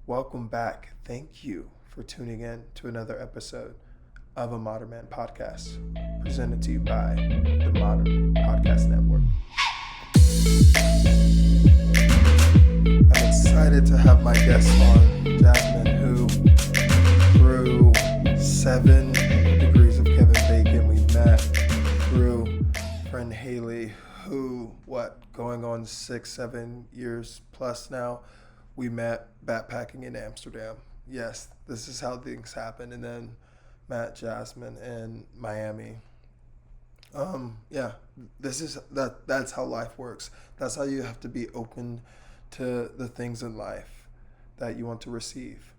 Welcome back. Thank you for tuning in to another episode of a Modern Man podcast, presented to you by the Modern Podcast Network. I'm excited to have my guest on, Jazmine, who through 7 degrees of Kevin Bacon we met, through friend Haley, who, going on 6-7 years plus now, we met backpacking in Amsterdam. Yes, this is how things happen. And then met Jazmine in Miami. Yeah, that's how life works. That's how you have to be open to the things in life that you want to receive.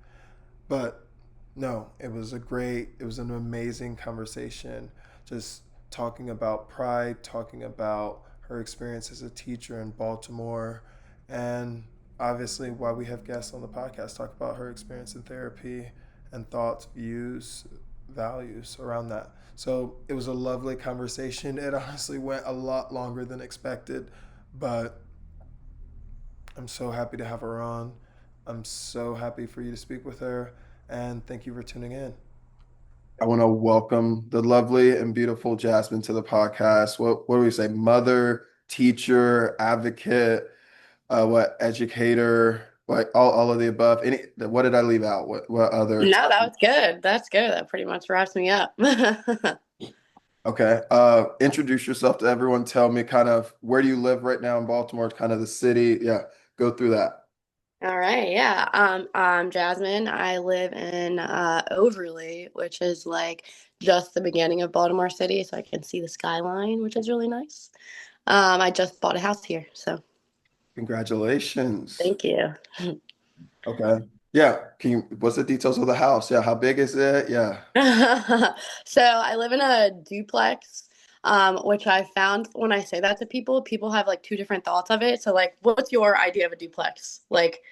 But no, it was an amazing conversation. Just talking about pride, talking about her experience as a teacher in Baltimore, and obviously why we have guests on the podcast talk about her experience in therapy and thoughts, views, values around that. So it was a lovely conversation. It honestly went a lot longer than expected, but I'm so happy to have her on. I'm so happy for you to speak with her, and thank you for tuning in. I want to welcome the lovely and beautiful Jazmine to the podcast. What do we say? Mother, teacher, advocate, educator, all of the above. What did I leave out? What other? No, that was good. That's good. That pretty much wraps me up. Okay. Introduce yourself to everyone. Tell me kind of where do you live right now in Baltimore, kind of the city. Yeah, go through that. All right, yeah. I'm Jasmine. I live in Overley, which is like just the beginning of Baltimore City, so I can see the skyline, which is really nice. I just bought a house here, so Congratulations. thank you. Okay. Yeah. What's the details of the house? Yeah. How big is it? Yeah. So I live in a duplex, which I found when I say that to people, people have like two different thoughts of it. So like, what's your idea of a duplex? Like,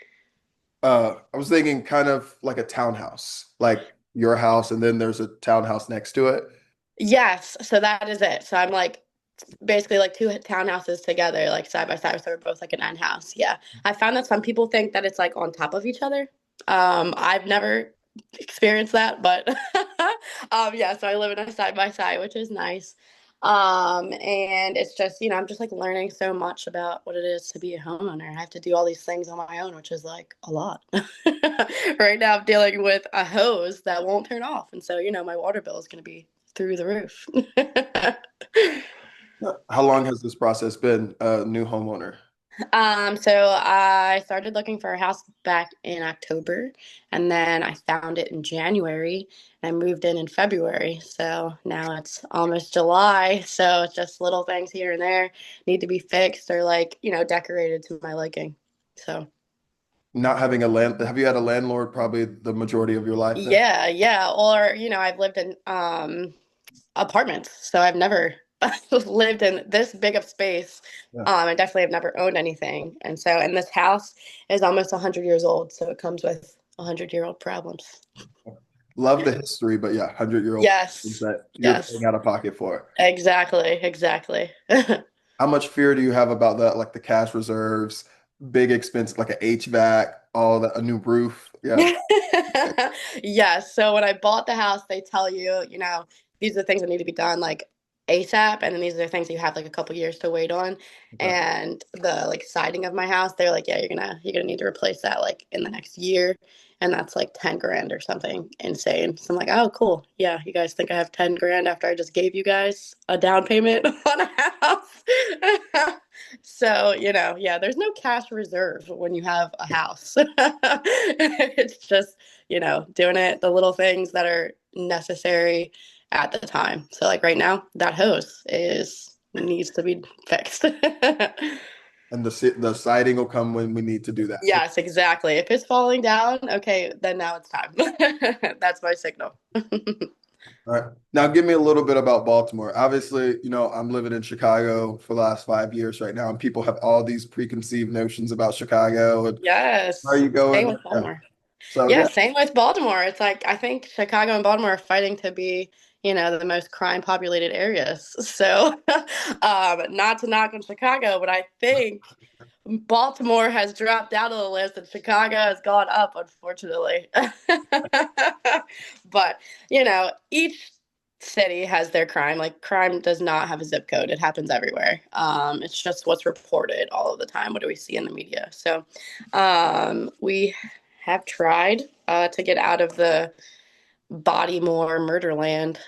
I was thinking kind of like a townhouse, like your house, and then there's a townhouse next to it. yes, so that is it. So I'm like basically like two townhouses together, like side by side. So we're both like an end house. Yeah. I found that some people think that it's like on top of each other. I've never experienced that, but yeah, so I live in a side by side, which is nice. And it's just, I'm just like learning so much about what it is to be a homeowner. I have to do all these things on my own, which is like a lot. Right now, I'm dealing with a hose that won't turn off. And so, my water bill is going to be through the roof. How long has this process been a new homeowner? So I started looking for a house back in October, and then I found it in January, and I moved in February. So now it's almost July. So it's just little things here and there need to be fixed or like, decorated to my liking. So Not having have you had a landlord probably the majority of your life then? yeah, yeah. Or, I've lived in apartments, so I've never lived in this big of space. Yeah. I definitely have never owned anything, and this house is almost 100 years old, so it comes with 100-year-old problems. Love the history, but yeah, 100-year-old Yes, that you're paying yes, out of pocket for. exactly, exactly. How much fear do you have about that? Like the cash reserves, big expense, like an HVAC, all that, a new roof. Yeah. Yes. So when I bought the house, they tell you, these are the things that need to be done like ASAP, and then these are the things you have like a couple years to wait on. Okay. And the like siding of my house, they're like, yeah, you're gonna need to replace that like in the next year, and that's like 10 grand or something insane. So I'm like, oh, cool. Yeah, you guys think I have 10 grand after I just gave you guys a down payment on a house? So, yeah, there's no cash reserve when you have a house. It's just, doing it, the little things that are necessary at the time. So, like right now, that hose is needs to be fixed. And the siding will come when we need to do that. Yes, exactly. If it's falling down, okay, then now it's time. That's my signal. All right. Now, give me a little bit about Baltimore. Obviously, I'm living in Chicago for the last 5 years right now, and people have all these preconceived notions about Chicago. And how are Yes. you Same going? with Yeah. Baltimore. So, Yeah, yeah, same with Baltimore. It's like I think Chicago and Baltimore are fighting to be, the most crime populated areas. So, not to knock on Chicago, but I think Baltimore has dropped out of the list and Chicago has gone up, unfortunately. But, each city has their crime. Like, crime does not have a zip code, it happens everywhere. It's just what's reported all of the time. What do we see in the media? So, we have tried to get out of the Bodymore Murderland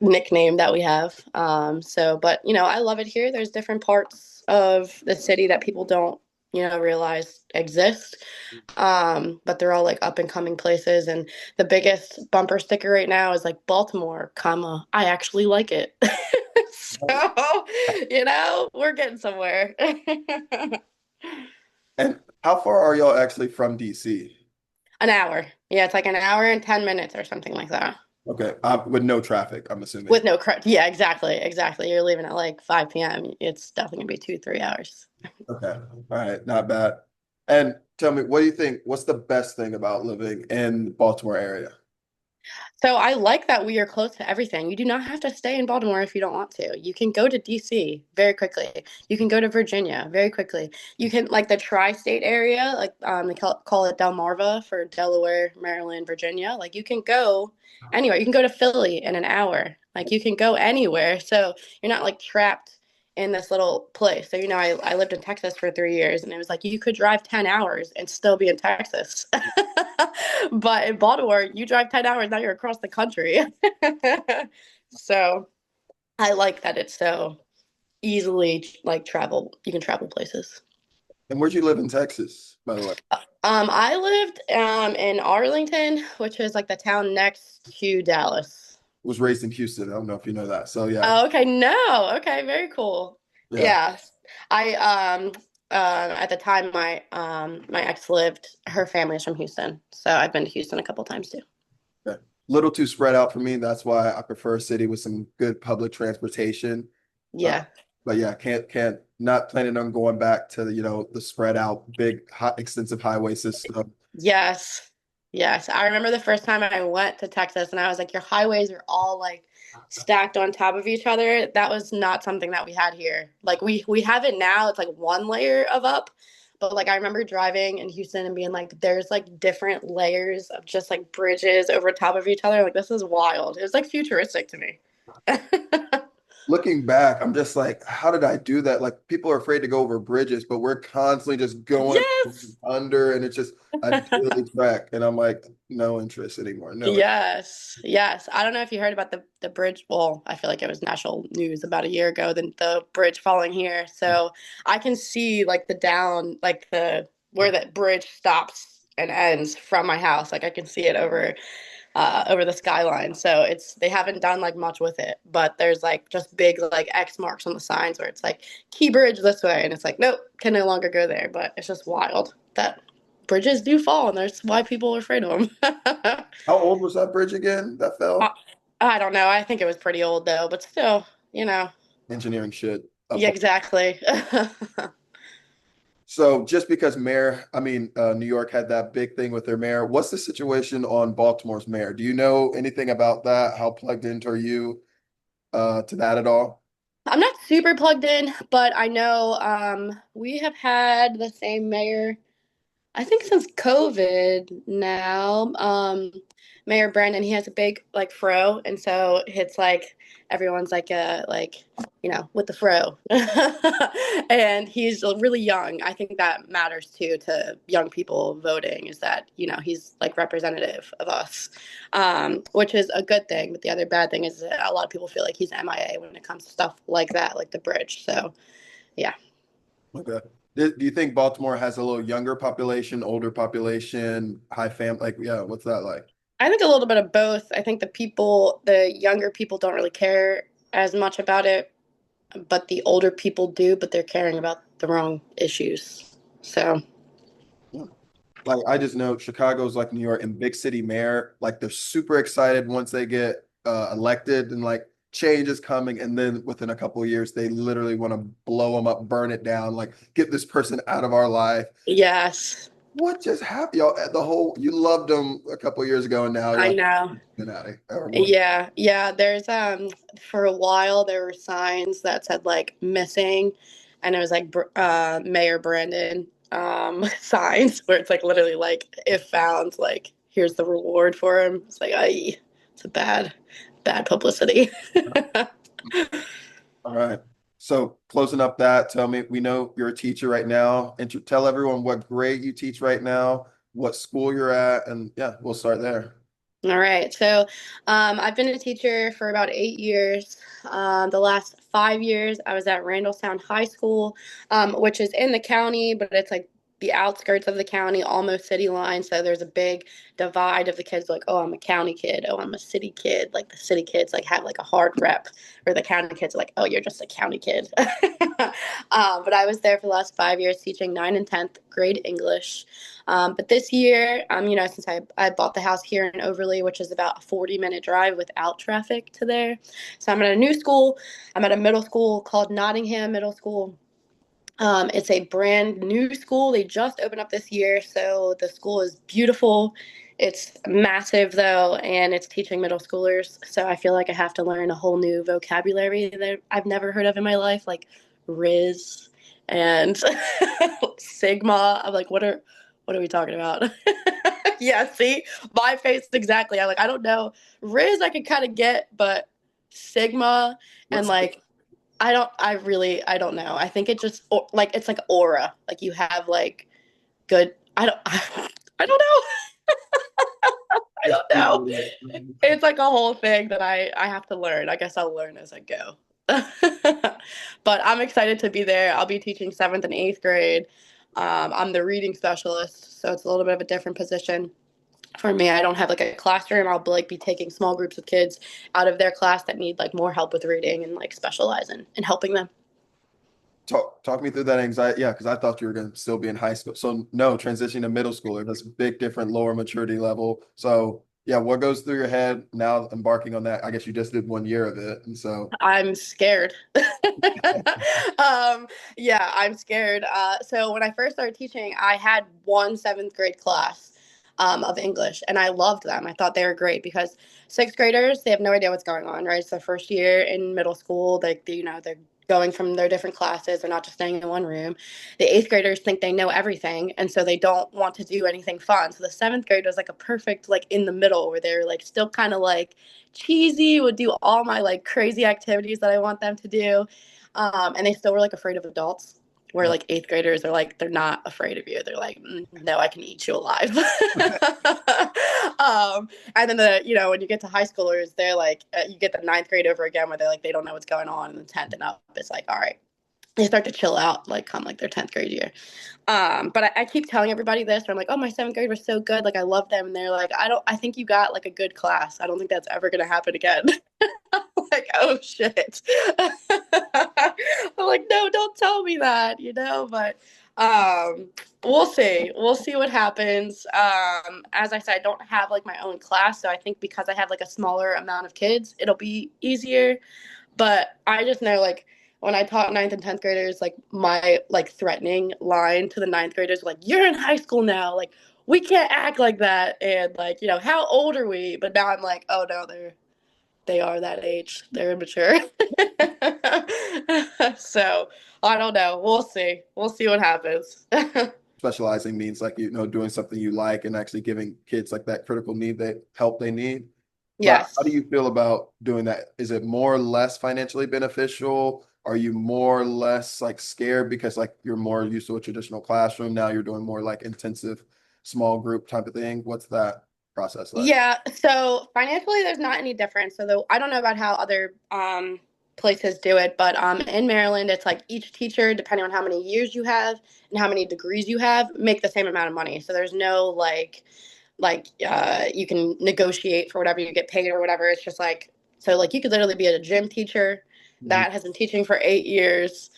nickname that we have. But I love it here. There's different parts of the city that people don't, realize exist. But they're all like up and coming places. And the biggest bumper sticker right now is like Baltimore, comma, I actually like it. So, we're getting somewhere. And how far are y'all actually from DC? An hour. Yeah, it's like an hour and 10 minutes or something like that. Okay, with no traffic, I'm assuming. With no yeah, exactly, exactly. You're leaving at like 5 p.m. It's definitely gonna be 2, 3 hours. Okay, all right, not bad. And tell me, what do you think? What's the best thing about living in the Baltimore area? So I like that we are close to everything. You do not have to stay in Baltimore if you don't want to. You can go to DC very quickly. You can go to Virginia very quickly. You can like the tri-state area, like they call it Delmarva for Delaware, Maryland, Virginia. Like you can go anywhere. You can go to Philly in an hour. Like you can go anywhere. So you're not like trapped in this little place. So I lived in Texas for 3 years, and it was like you could drive 10 hours and still be in Texas. But in Baltimore, you drive 10 hours, now you're across the country. So I like that it's so easily like travel. You can travel places. And where'd you live in Texas, by the way? I lived in Arlington, which is like the town next to Dallas. Was raised in Houston. I don't know if you know that. So yeah, Oh, okay. No. Okay. Very cool. yeah. Yeah. I at the time my ex lived, her family is from Houston. So I've been to Houston a couple times too. Okay. Little too spread out for me. That's why I prefer a city with some good public transportation. Uh, Yeah. but yeah, can't not planning on going back to the spread out big extensive highway system. Yes. Yes. I remember the first time I went to Texas and I was like, your highways are all like stacked on top of each other. That was not something that we had here. Like we have it now. It's like one layer of up. But like I remember driving in Houston and being like, there's like different layers of just like bridges over top of each other. Like this is wild. It was like futuristic to me. Looking back, I'm just like, how did I do that? Like people are afraid to go over bridges, but we're constantly just going Yes. under, and it's just a daily trek. And I'm like, no interest anymore. No. Yes, yes. I don't know if you heard about the bridge. Well, I feel like it was national news about a year ago. The bridge falling here, so I can see like the down, like the where that bridge stops and ends from my house. Like I can see it over the skyline. So they haven't done like much with it, but there's like just big like X marks on the signs where it's like key bridge this way, and it's like nope, can no longer go there. But it's just wild that bridges do fall, and that's why people are afraid of them. How old was that bridge again that I, fell? I don't know. I think it was pretty old though, but still. Engineering shit. Yeah, exactly. So just because New York had that big thing with their mayor, what's the situation on Baltimore's mayor? Do you know anything about that? How plugged into are you to that at all? I'm not super plugged in, but I know we have had the same mayor I think since COVID now, Mayor Brandon, he has a big like fro, and so it's like everyone's like with the fro, and he's really young. I think that matters too to young people voting is that he's like representative of us, which is a good thing. But the other bad thing is that a lot of people feel like he's MIA when it comes to stuff like that, like the bridge. So yeah. Okay. Do you think Baltimore has a little younger population, older population, high fam? Like, yeah, what's that like? I think a little bit of both. I think the younger people don't really care as much about it, but the older people do, but they're caring about the wrong issues. So, Yeah. Like, I just know Chicago's like New York and big city mayor, like they're super excited once they get elected and like change is coming. And then within a couple of years, they literally want to blow them up, burn it down, like get this person out of our life. yes, What just happened? Y'all, you loved them a couple of years ago, and now you're I like, know. get out of here. Yeah, yeah. There's for a while there were signs that said like missing, and it was like Mayor Brandon signs where it's like literally like if found, like here's the reward for him. It's like, it's a bad publicity. All right. So closing up that, tell me, we know you're a teacher right now. Tell everyone what grade you teach right now, what school you're at, and yeah, we'll start there. All right. So I've been a teacher for about 8 years. The last 5 years, I was at Randallstown High School, which is in the county, but it's like the outskirts of the county, almost city line. So there's a big divide of the kids like, oh, I'm a county kid. Oh, I'm a city kid. Like the city kids like have like a hard rep, or the county kids are like, oh, you're just a county kid. But I was there for the last 5 years teaching 9th and 10th grade English. But this year, since I bought the house here in Overley, which is about a 40-minute drive without traffic to there. So I'm at a new school. I'm at a middle school called Nottingham Middle School. It's a brand new school. They just opened up this year. So the school is beautiful. It's massive though, and it's teaching middle schoolers. So I feel like I have to learn a whole new vocabulary that I've never heard of in my life, like Rizz and Sigma. I'm like, what are we talking about? Yeah, see, my face exactly. I don't know. Riz I can kind of get, but Sigma and What's like I don't know. I think it just like it's like aura. Like you have like good. I don't know. I don't know. It's like a whole thing that I have to learn. I guess I'll learn as I go. But I'm excited to be there. I'll be teaching 7th and 8th grade. I'm the reading specialist, so it's a little bit of a different position for me. I don't have like a classroom. I'll like be taking small groups of kids out of their class that need like more help with reading and like specialize in helping them. talk me through that anxiety? Yeah, because I thought you were going to still be in high school. So no, transitioning to middle schooler, that's a big different lower maturity level. So yeah, what goes through your head now embarking on that? I guess you just did 1 year of it. And so I'm scared. Yeah, I'm scared. So when I first started teaching, I had one 7th grade class of English, and I loved them. I thought they were great because 6th graders, they have no idea what's going on, right? It's their first year in middle school. They're going from their different classes. They're not just staying in one room. The 8th graders think they know everything, and so they don't want to do anything fun. So the 7th grade was like a perfect like in the middle where they're like still kind of like cheesy, would do all my like crazy activities that I want them to do. And they still were like afraid of adults. Where yeah. like 8th graders are like, they're not afraid of you. They're like, no, I can eat you alive. And then when you get to high schoolers, they're like, you get the 9th grade over again where they're like, they don't know what's going on. And the 10th and up, it's like, all right, they start to chill out, like come like their 10th grade year. But I keep telling everybody this, where I'm like, oh, my 7th grade was so good. Like, I love them. And they're like, I think you got like a good class. I don't think that's ever going to happen again. I'm like, oh shit. I'm like, no, don't tell me that. But we'll see. We'll see what happens. As I said, I don't have like my own class. So I think because I have like a smaller amount of kids, it'll be easier. But I just know like when I taught 9th and 10th graders, like my like threatening line to the 9th graders, like, you're in high school now. Like, we can't act like that. And like, how old are we? But now I'm like, oh no, they are that age. They're immature. So I don't know. We'll see. We'll see what happens. Specializing means like, doing something you like and actually giving kids like that critical need, that help they need. But how do Yes. you feel about doing that? Is it more or less financially beneficial? Are you more or less like scared because like you're more used to a traditional classroom? Now you're doing more like intensive small group type of thing. What's that process like? Yeah, so financially, there's not any difference. So I don't know about how other places do it, but in Maryland, it's like each teacher, depending on how many years you have and how many degrees you have, make the same amount of money. So there's no you can negotiate for whatever you get paid or whatever. It's just like, so like you could literally be a gym teacher Mhm. that has been teaching for 8 years,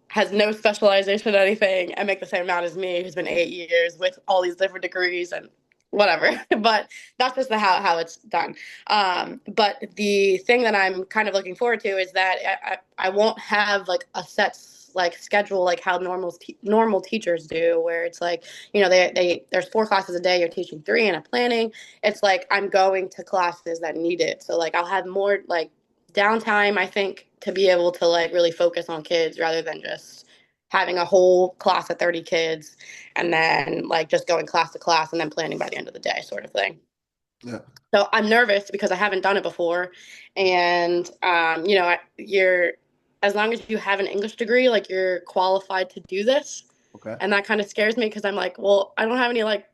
has no specialization in anything, and make the same amount as me, who's been 8 years with all these different degrees and whatever. But that's just how it's done. But the thing that I'm kind of looking forward to is that I won't have like a set like schedule like how normal teachers do, where it's like, there's 4 classes a day, you're teaching 3 and a planning. It's like I'm going to classes that need it, so like I'll have more like downtime, I think, to be able to like really focus on kids rather than just having a whole class of 30 kids and then like just going class to class and then planning by the end of the day sort of thing. Yeah. So I'm nervous because I haven't done it before. And, you're, as long as you have an English degree, like you're qualified to do this. Okay. And that kind of scares me because I'm like, well, I don't have any like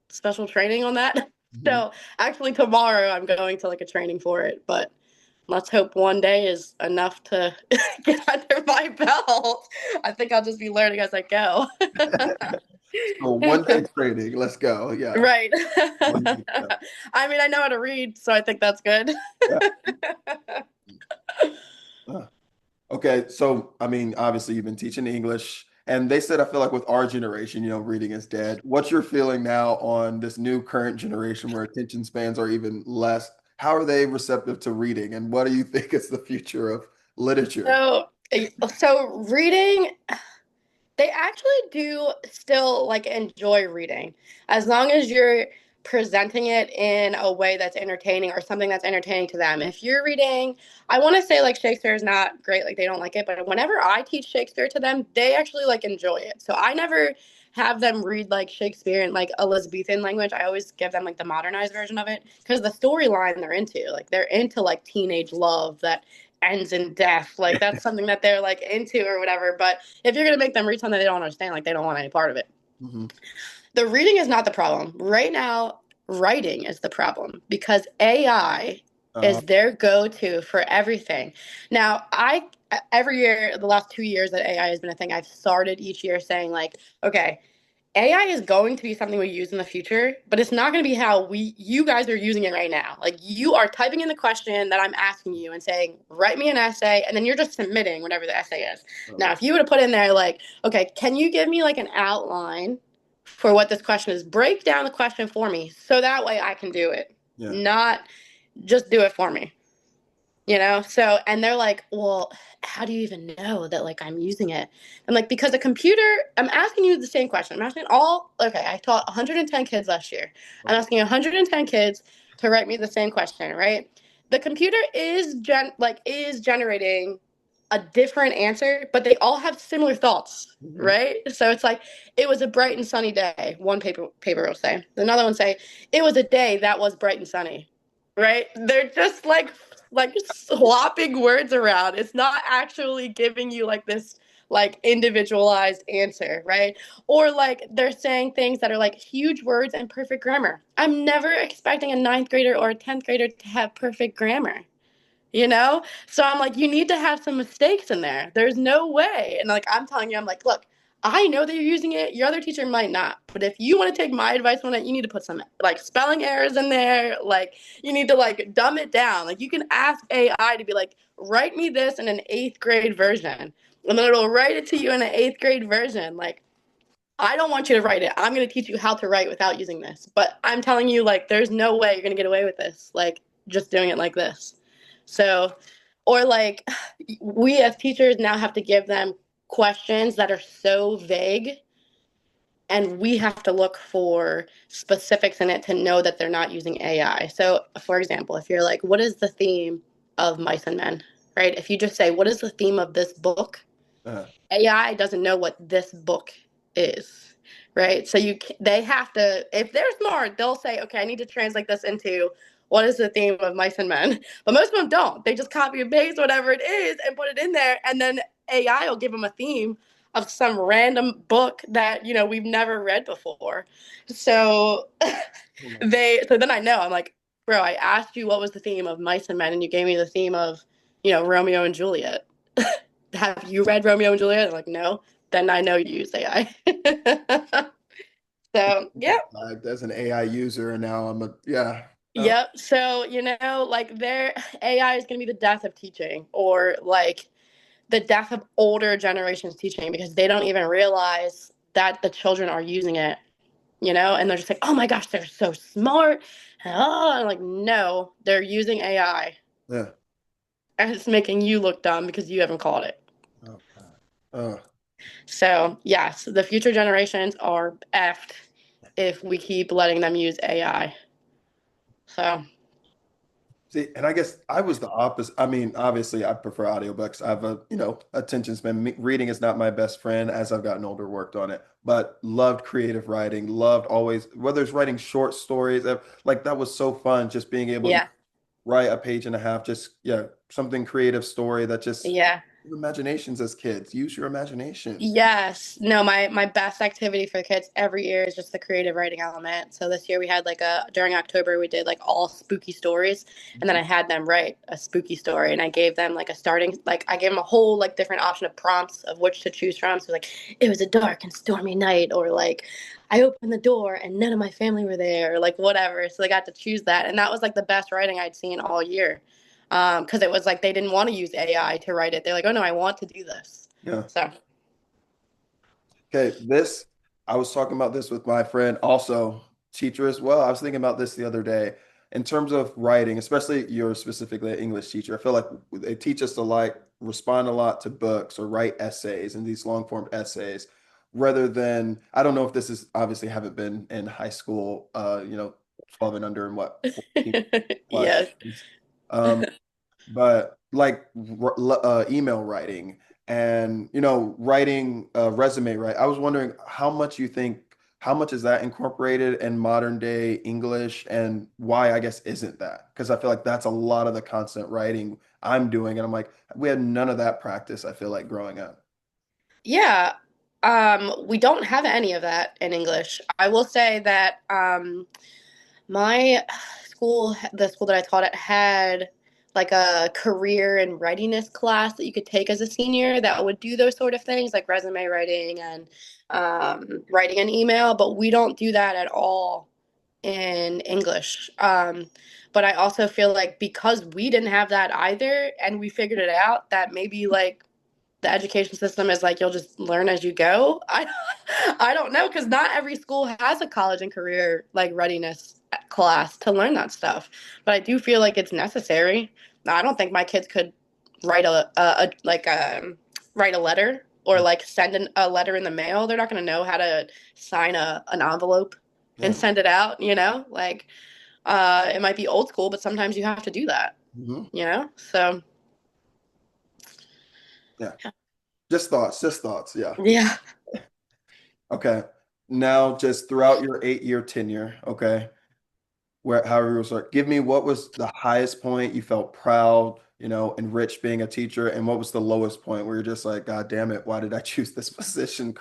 special training on that. Mhm. So actually tomorrow I'm going to like a training for it, but let's hope one day is enough to get under my belt. I think I'll just be learning as I go. So one day training. Let's go. Yeah. Right. One day. I mean, I know how to read, so I think that's good. Yeah. Uh, Okay, so I mean, obviously you've been teaching English, and they said I feel like with our generation, reading is dead. What's your feeling now on this new current generation where attention spans are even less? How are they receptive to reading, and what do you think is the future of literature? So, so reading, they actually do still like enjoy reading as long as you're presenting it in a way that's entertaining or something that's entertaining to them. If you're reading, I want to say like Shakespeare is not great, like they don't like it, but whenever I teach Shakespeare to them, they actually like enjoy it. So I never have them read like Shakespeare in like Elizabethan language. I always give them like the modernized version of it because the storyline they're into like teenage love that ends in death. Like that's something that they're like into or whatever. But if you're gonna make them read something they don't understand, like they don't want any part of it. Hmm. The reading is not the problem. Right now, writing is the problem because AI Uh, is their go-to for everything. Now, I every year, the last 2 years that AI has been a thing, I've started each year saying like, okay, AI is going to be something we use in the future, but it's not going to be how you guys are using it right now. Like you are typing in the question that I'm asking you and saying, write me an essay, and then you're just submitting whatever the essay is. Now, if you were to put in there like, okay, can you give me like an outline for what this question is? Break down the question for me so that way I can do it, yeah. not just do it for me. So and they're like, well, how do you even know that like I'm using it? I'm like, because a computer, I'm asking you the same question. I'm asking okay, I taught 110 kids last year. I'm Okay. asking 110 kids to write me the same question, right? The computer is generating a different answer, but they all have similar thoughts, Mhm. right? So it's like it was a bright and sunny day. One paper will say. Another one say it was a day that was bright and sunny, right? They're just like swapping words around. It's not actually giving you like this like individualized answer, right? Or like they're saying things that are like huge words and perfect grammar. I'm never expecting a ninth grader or a 10th grader to have perfect grammar. So I'm like, you need to have some mistakes in there. There's no way. And like I'm telling you, I'm like, look, I know that you're using it. Your other teacher might not. But if you want to take my advice on it, you need to put some like spelling errors in there. Like you need to like dumb it down. Like you can ask AI to be like, write me this in an eighth grade version. And then it'll write it to you in an eighth grade version. Like I don't want you to write it. I'm going to teach you how to write without using this. But I'm telling you, like, there's no way you're going to get away with this. Like, just doing it like this. So, or like, we as teachers now have to give them questions that are so vague, and we have to look for specifics in it to know that they're not using AI. So, for example, if you're like, what is the theme of Mice and Men? Right? If you just say, what is the theme of this book? Uh, AI doesn't know what this book is, right? So they have to, if they're smart, they'll say, okay, I need to translate this into what is the theme of Mice and Men. But most of them don't. They just copy and paste whatever it is and put it in there, and then AI will give them a theme of some random book that we've never read before. So so then I know I'm like, bro, I asked you what was the theme of Mice and Men, and you gave me the theme of Romeo and Juliet. Have you read Romeo and Juliet? I'm like, no. Then I know you use AI. So, yep. as an AI user, and now yeah. Oh, Yep. So, like their AI is going to be the death of teaching or like the death of older generations teaching because they don't even realize that the children are using it, and they're just like, oh my gosh, they're so smart. Oh, I'm like, no, they're using AI yeah. and it's making you look dumb because you haven't caught it. Oh, God. Oh, So, yes, the future generations are effed if we keep letting them use AI. So, See, and I guess I was the opposite. I mean, obviously, I prefer audiobooks. I have a, attention span. Reading is not my best friend as I've gotten older, worked on it, but loved creative writing, loved always, whether it's writing short stories, like that was so fun, just being able to Yeah. write a page and a half, just, yeah, something creative story that just Yeah. imaginations as kids. Use your imagination. Yes. No, my best activity for the kids every year is just the creative writing element. So this year we had like during October we did like all spooky stories, and then I had them write a spooky story, and I gave them like a starting, like I gave them a whole like different option of prompts of which to choose from. So like it was a dark and stormy night, or like I opened the door and none of my family were there, or like whatever. So they got to choose that, and that was like the best writing I'd seen all year. Because it was like they didn't want to use AI to write it. They're like, oh no, I want to do this. Yeah. So. Okay, I was talking about this with my friend, also teacher as well. I was thinking about this the other day in terms of writing, especially you're specifically an English teacher. I feel like they teach us to like respond a lot to books or write essays and these long form essays rather than, I don't know if this is obviously haven't been in high school, 12 and under and what, 14 Yes. questions. But like email writing and writing a resume, right? I was wondering how much is that incorporated in modern day English, and why I guess isn't that? Because I feel like that's a lot of the constant writing I'm doing, and I'm like, we had none of that practice, I feel like, growing up. Yeah. We don't have any of that in English. I will say that my school, the school that I taught at, had like a career and readiness class that you could take as a senior that would do those sort of things, like resume writing and writing an email, but we don't do that at all in English. But I also feel like because we didn't have that either and we figured it out, that maybe like the education system is like you'll just learn as you go. I don't know, because not every school has a college and career like readiness class to learn that stuff. But I do feel like it's necessary. I don't think my kids could write write a letter or like send a letter in the mail. They're not going to know how to sign an envelope and Yeah. send it out. Like it might be old school, but sometimes you have to do that. Hmm. So Yeah. Just thoughts. Yeah. yeah. Okay. Now, just throughout your 8 year tenure, okay, where however you start, give me what was the highest point you felt proud, enriched being a teacher, and what was the lowest point where you're just like, God damn it, why did I choose this position?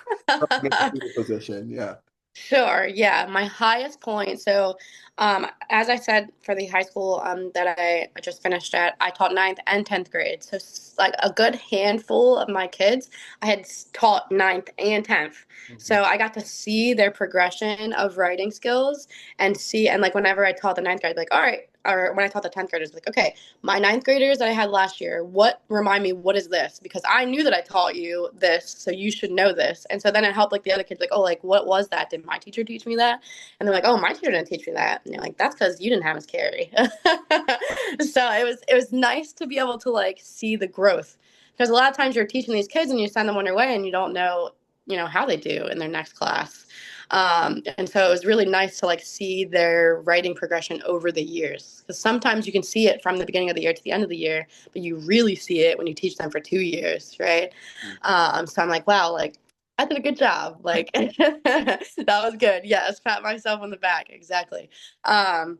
Position, yeah. Sure. Yeah. My highest point. So, as I said, for the high school that I just finished at, I taught ninth and 10th grade. So, like a good handful of my kids, I had taught ninth and 10th. Mhm. So, I got to see their progression of writing skills and like whenever I taught the ninth grade, like, all right, or when I taught the 10th graders, like, okay, my ninth graders that I had last year, remind me, what is this? Because I knew that I taught you this, so you should know this. And so then it helped like the other kids, like, oh, like what was that? Did my teacher teach me that? And they're like, oh, my teacher didn't teach me that. And you're like, that's because you didn't have us carry. So it was nice to be able to like see the growth. Because a lot of times you're teaching these kids and you send them on their way and you don't know, how they do in their next class. And so it was really nice to like see their writing progression over the years. Because sometimes you can see it from the beginning of the year to the end of the year, but you really see it when you teach them for 2 years, right? So I'm like, wow, like I did a good job. Like that was good. Yes, pat myself on the back. Exactly. Um,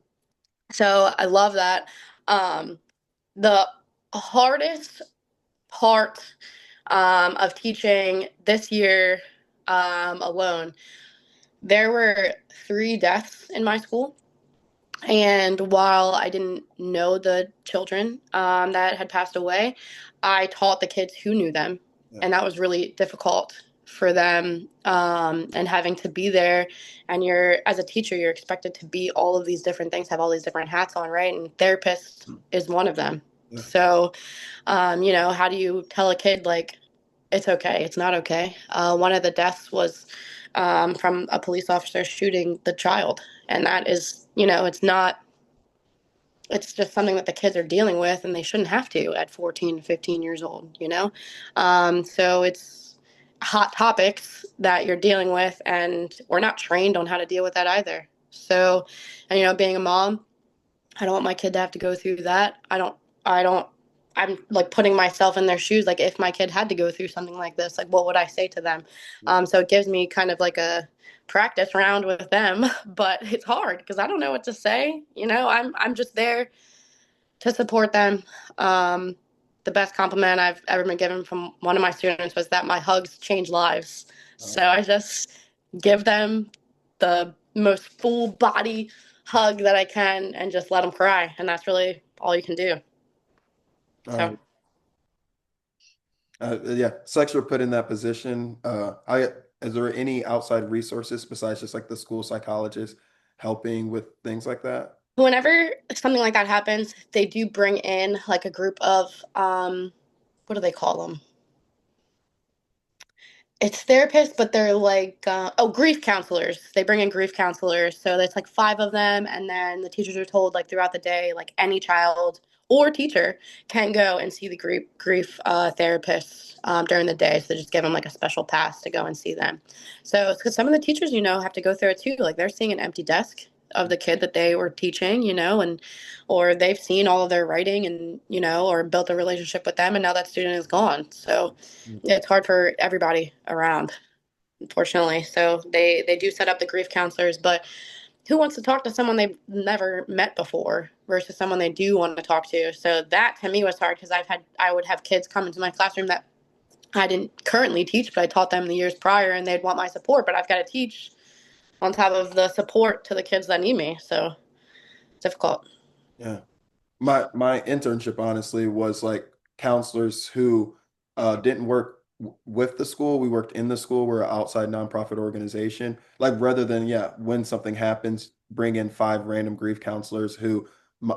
so I love that. Um, the hardest part of teaching this year alone, there were 3 deaths in my school. And while I didn't know the children that had passed away, I taught the kids who knew them. Yeah. And that was really difficult for them. And having to be there, and as a teacher, you're expected to be all of these different things, have all these different hats on, right? And therapist is one of them. Yeah. So, how do you tell a kid, like, it's okay, it's not okay? One of the deaths was from a police officer shooting the child. And that is, it's just something that the kids are dealing with and they shouldn't have to at 14, 15 years old. So it's hot topics that you're dealing with, and we're not trained on how to deal with that either. So, and, being a mom, I don't want my kid to have to go through that. I don't, I'm like putting myself in their shoes. Like if my kid had to go through something like this, like what would I say to them? So it gives me kind of like a practice round with them, but it's hard because I don't know what to say. I'm just there to support them. Um, the best compliment I've ever been given from one of my students was that my hugs change lives. Uh, So I just give them the most full body hug that I can and just let them cry. And that's really all you can do. So, yeah, sex were put in that position. I Is there any outside resources besides just like the school psychologist helping with things like that? whenever something like that happens, they do bring in like a group of, what do they call them? It's therapists, but they're like grief counselors. They bring in grief counselors, so there's like five of them, and then the teachers are told like throughout the day, like any child or teacher can go and see the grief therapist during the day. So they just give them like a special pass to go and see them. So because some of the teachers, have to go through it too. Like they're seeing an empty desk of the kid that they were teaching, and or they've seen all of their writing and or built a relationship with them, and now that student is gone. So it's hard for everybody around, unfortunately. So they do set up the grief counselors, but who wants to talk to someone they've never met before versus someone they do want to talk to? So that to me was hard because I would have kids come into my classroom that I didn't currently teach, but I taught them the years prior, and they'd want my support, but I've got to teach on top of the support to the kids that need me. So it's difficult. Yeah. My internship honestly was like counselors who didn't work with the school. We worked in the school. We're an outside nonprofit organization. Like rather than when something happens, bring in five random grief counselors who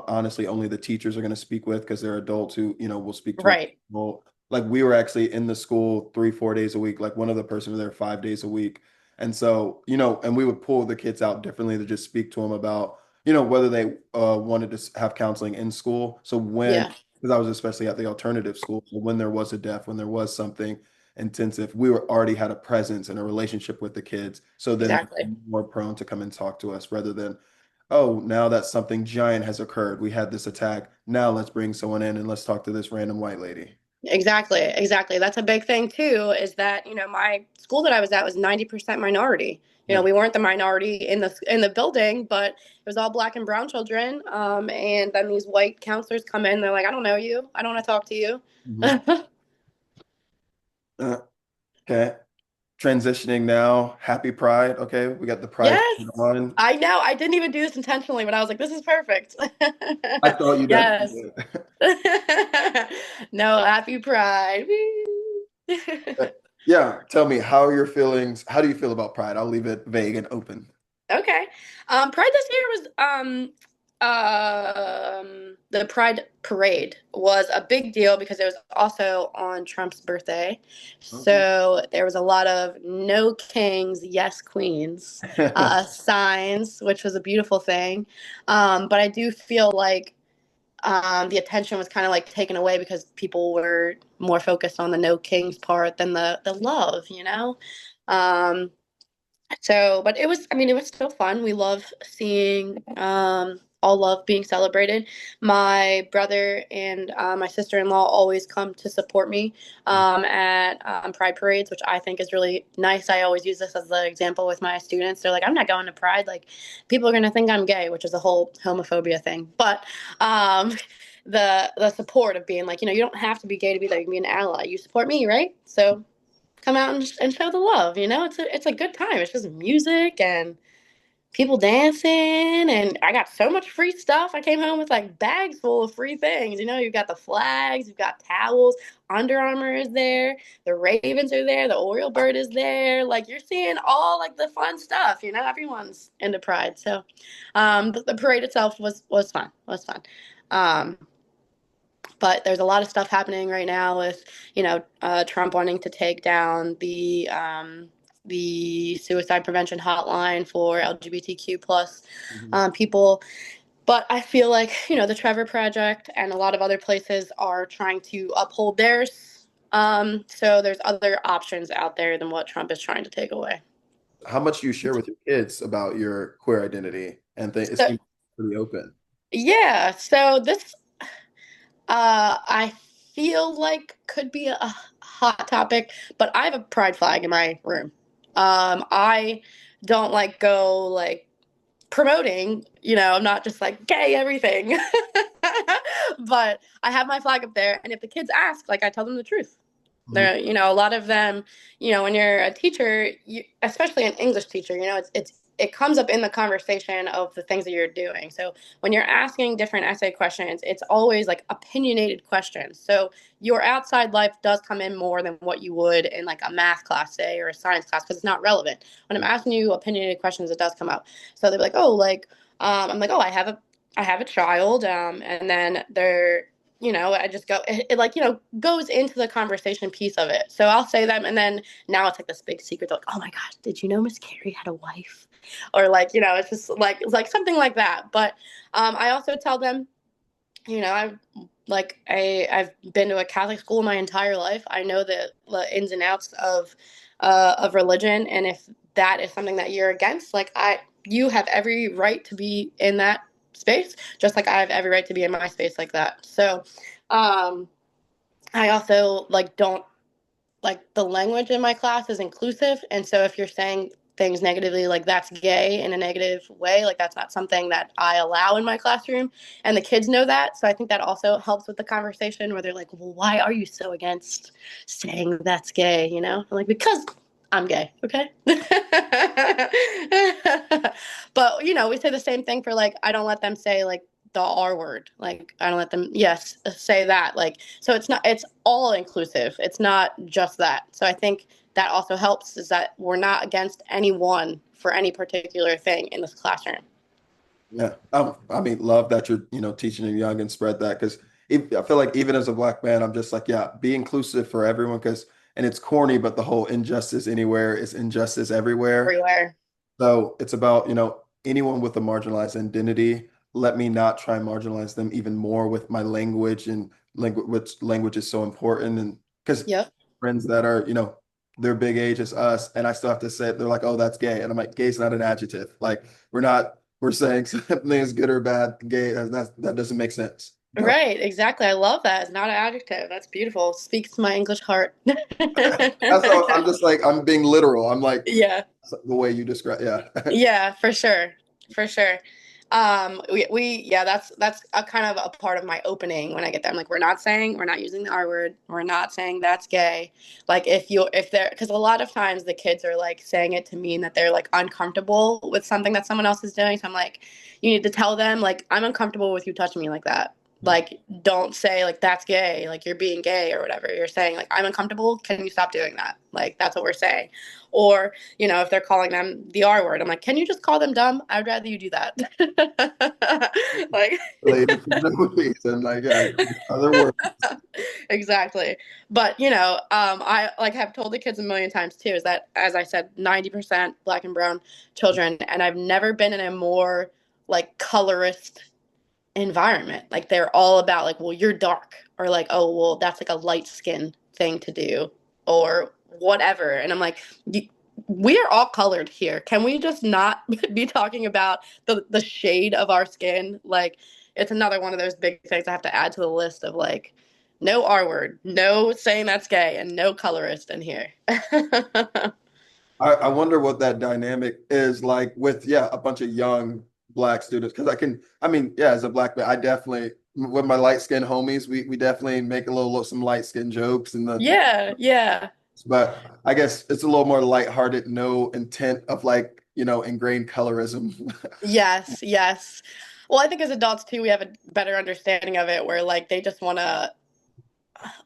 honestly only the teachers are going to speak with because they're adults who will speak to Right. adult. Like we were actually in the school 3-4 days a week. Like one of the person was there 5 days a week, and so and we would pull the kids out differently to just speak to them about whether they wanted to have counseling in school. So Yeah, because I was especially at the alternative school, so when there was a death, when there was something intensive, we were already had a presence and a relationship with the kids. So then they're exactly. more prone to come and talk to us rather than, oh, now that something giant has occurred, we had this attack. Now let's bring someone in and let's talk to this random white lady. Exactly, exactly. That's a big thing too, is that, my school that I was at was 90% minority. Yeah. We weren't the minority in the building, but it was all black and brown children. And then these white counselors come in, they're like, I don't know you. I don't want to talk to you. Mhm. Okay. Transitioning now. Happy Pride. Okay. We got the Pride Yes, on. I know. I didn't even do this intentionally, but I was like, this is perfect. I thought you Yes. did. No, happy pride. Woo. Yeah, tell me how are your feelings? How do you feel about Pride? I'll leave it vague and open. Okay. Pride this year was the Pride parade was a big deal because it was also on Trump's birthday. Okay. So there was a lot of no kings, yes queens signs, which was a beautiful thing. But I do feel like the attention was kind of like taken away because people were more focused on the no kings part than the love. Um, so, but it was still fun. We love seeing all love being celebrated. My brother and my sister-in-law always come to support me at Pride parades, which I think is really nice. I always use this as the example with my students. They're like, I'm not going to Pride. Like, people are going to think I'm gay, which is a whole homophobia thing. But um, the support of being like, you don't have to be gay to be there. You can be an ally. You support me, right? So come out and show the love. It's a good time. It's just music and people dancing, and I got so much free stuff. I came home with like bags full of free things. You've got the flags, you've got towels. Under Armour is there. The Ravens are there. The Oriole Bird is there. Like you're seeing all like the fun stuff. Everyone's into Pride. So, the parade itself was fun. Was fun. Um, but there's a lot of stuff happening right now with Trump wanting to take down the suicide prevention hotline for LGBTQ plus Mhm. people. But I feel like the Trevor Project and a lot of other places are trying to uphold theirs. So there's other options out there than what Trump is trying to take away. How much do you share with your kids about your queer identity? And it So seems pretty open. Yeah, so this I feel like could be a hot topic, but I have a pride flag in my room. I don't like go like promoting, I'm not just like gay everything. But I have my flag up there, and if the kids ask, like I tell them the truth. Mhm. There, a lot of them, when you're a teacher, especially an English teacher, it comes up in the conversation of the things that you're doing. So when you're asking different essay questions, it's always like opinionated questions. So your outside life does come in more than what you would in like a math class, say, or a science class, because it's not relevant. When I'm asking you opinionated questions, it does come up. So they're like, oh, like, I'm like, oh, I have a child, and then they're I just go, it like, goes into the conversation piece of it. So I'll say them, and then now it's like this big secret. They're like, oh my gosh, did you know Miss Carrie had a wife? Or like, it's just like something like that. But I also tell them, I've been to a Catholic school my entire life. I know the ins and outs of religion, and if that is something that you're against, like you have every right to be in that space, just like I have every right to be in my space like that. So, I also like don't like the language in my class is inclusive, and so if you're saying things negatively like that's gay in a negative way, like that's not something that I allow in my classroom, and the kids know that. So I think that also helps with the conversation where they're like, well, why are you so against saying that's gay? I'm like, because I'm gay, okay? But we say the same thing for like I don't let them say like the R word. Like I don't let them yes say that. Like so it's all inclusive. It's not just that. So I think that also helps is that we're not against anyone for any particular thing in this classroom. Yeah, I mean, love that you're, teaching them young and spread that because I feel like even as a black man, I'm just like, yeah, be inclusive for everyone because, and it's corny, but the whole injustice anywhere is injustice everywhere. Everywhere. So it's about, anyone with a marginalized identity, let me not try and marginalize them even more with my language and language, which language is so important. And because Yep. friends that are, their big age as us, and I still have to say it, they're like, oh, that's gay. And I'm like, gay's not an adjective. Like, we're saying something is good or bad. Gay, that doesn't make sense. No. Right, exactly. I love that. It's not an adjective. That's beautiful. Speaks to my English heart. That's how I'm just like, I'm being literal. I'm like, Yeah. the way you describe, yeah. Yeah, for sure. For sure. Yeah, that's a kind of a part of my opening when I get there. I'm like, we're not using the R word. We're not saying that's gay. Like if they're, because a lot of times the kids are like saying it to mean that they're like uncomfortable with something that someone else is doing. So I'm like, you need to tell them like I'm uncomfortable with you touching me like that. Like, don't say like that's gay, like you're being gay or whatever. You're saying like I'm uncomfortable. Can you stop doing that? Like that's what we're saying. Or if they're calling them the R word, I'm like, can you just call them dumb? I'd rather you do that. Like, Related for no reason. Like, yeah, other words. exactly. But, I like have told the kids a million times too, is that, as I said, 90% black and brown children. And I've never been in a more like colorist environment. Like they're all about like, well, you're dark, or like, oh, well, that's like a light skin thing to do, or whatever. And I'm like, we are all colored here. Can we just not be talking about the shade of our skin? Like, it's another one of those big things I have to add to the list of like, no R word, no saying that's gay, and no colorist in here. I wonder what that dynamic is like with, yeah, a bunch of young black students. Because I mean, yeah, as a black man, I definitely, with my light skinned homies, we definitely make some light skin jokes and Yeah, yeah. but I guess it's a little more lighthearted, no intent of like, ingrained colorism. Yes, yes. Well, I think as adults too, we have a better understanding of it where like they just want to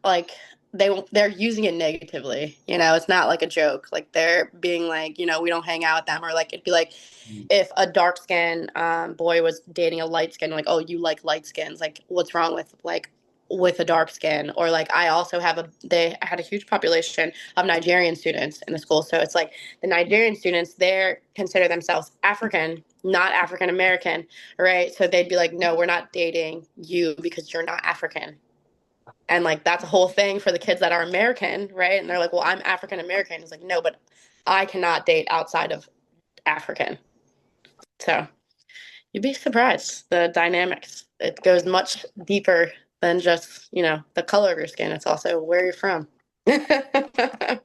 like they're using it negatively. It's not like a joke. Like they're being like, we don't hang out with them, or like it'd be like if a dark skin boy was dating a light skin, like, oh, you like light skins, like what's wrong with a dark skin? Or like I also they had a huge population of Nigerian students in the school, so it's like the Nigerian students they consider themselves African, not African American, right? So they'd be like, no, we're not dating you because you're not African. And like that's a whole thing for the kids that are American, right? And they're like, well, I'm African American. It's like, no, but I cannot date outside of African. So You'd be surprised the dynamics. It goes much deeper than just, the color of your skin. It's also where you're from. I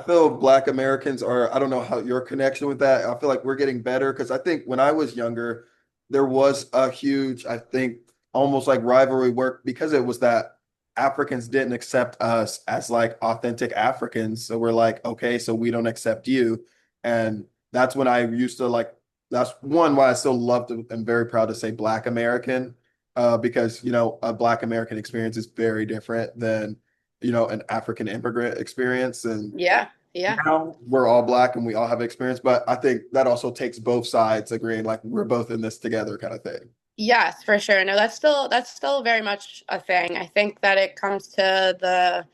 feel Black Americans are, I don't know how your connection with that. I feel like we're getting better because I think when I was younger, there was a huge, I think, almost like rivalry work because it was that Africans didn't accept us as like authentic Africans. So we're like, okay, so we don't accept you. And that's when I used to like, that's one why I still love to, I'm very proud to say Black American, because, a Black American experience is very different than an African immigrant experience. And Yeah, yeah. now we're all Black and we all have experience, but I think that also takes both sides agreeing like we're both in this together kind of thing. Yes, for sure. No, that's still very much a thing. I think that it comes to the